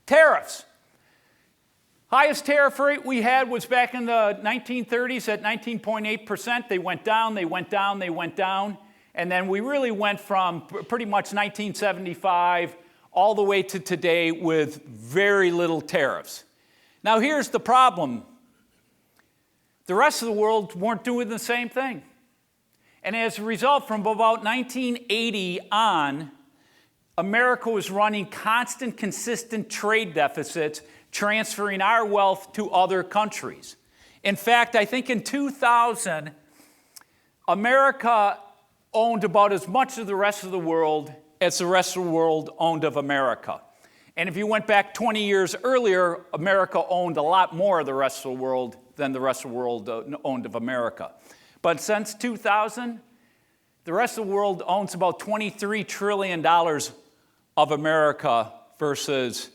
Tariffs. Highest tariff rate we had was back in the 1930s at 19.8%. They went down, they went down, they went down. And then we really went from pretty much 1975 all the way to today with very little tariffs. Now here's the problem. The rest of the world weren't doing the same thing. And as a result, from about 1980 on, America was running constant, consistent trade deficits, transferring our wealth to other countries. In fact, I think in 2000, America owned about as much of the rest of the world as the rest of the world owned of America. And if you went back 20 years earlier, America owned a lot more of the rest of the world than the rest of the world owned of America. But since 2000, the rest of the world owns about $23 trillion of America versus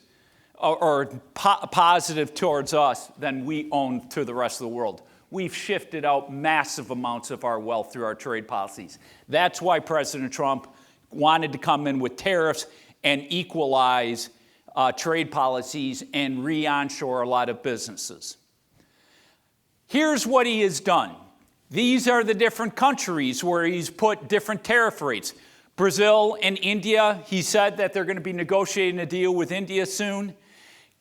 or positive towards us than we own to the rest of the world. We've shifted out massive amounts of our wealth through our trade policies. That's why President Trump wanted to come in with tariffs and equalize trade policies and re-onshore a lot of businesses. Here's what he has done. These are the different countries where he's put different tariff rates. Brazil and India, he said that they're going to be negotiating a deal with India soon.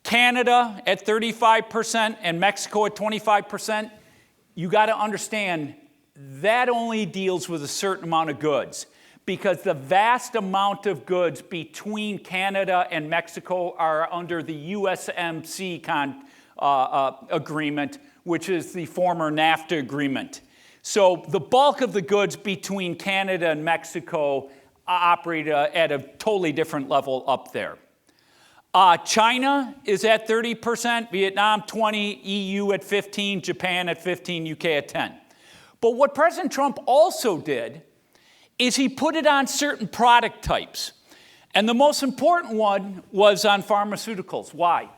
Canada at 35% and Mexico at 25%. You got to understand that only deals with a certain amount of goods, because the vast amount of goods between Canada and Mexico are under the USMCA agreement, which is the former NAFTA agreement. So the bulk of the goods between Canada and Mexico operate at a totally different level up there. China is at 30%, Vietnam 20%, EU at 15%, Japan at 15%, UK at 10%. But what President Trump also did is he put it on certain product types. And the most important one was on pharmaceuticals. Why?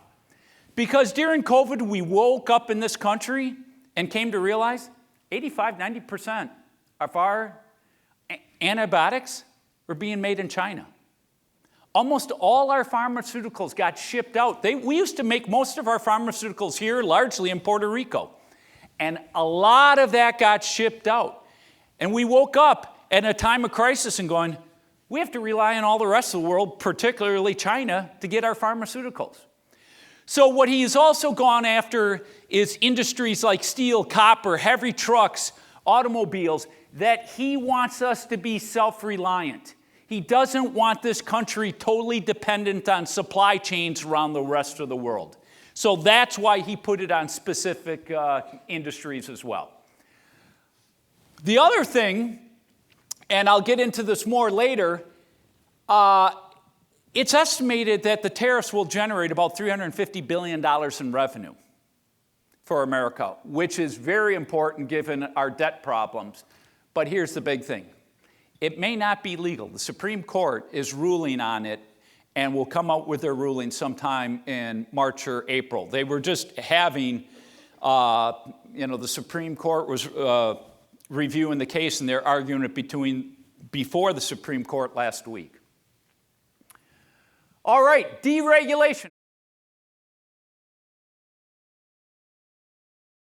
Because during COVID, we woke up in this country and came to realize 85-90% of our antibiotics were being made in China. Almost all our pharmaceuticals got shipped out. We used to make most of our pharmaceuticals here, largely in Puerto Rico. And a lot of that got shipped out. And we woke up at a time of crisis and going, we have to rely on all the rest of the world, particularly China, to get our pharmaceuticals. So what he's also gone after is industries like steel, copper, heavy trucks, automobiles, that he wants us to be self-reliant. He doesn't want this country totally dependent on supply chains around the rest of the world. So that's why he put it on specific industries as well. The other thing, and I'll get into this more later, it's estimated that the tariffs will generate about $350 billion in revenue for America, which is very important given our debt problems. But here's the big thing. It may not be legal. The Supreme Court is ruling on it and will come out with their ruling sometime in March or April. They were just having, the Supreme Court was reviewing the case, and they're arguing it before the Supreme Court last week. All right, deregulation.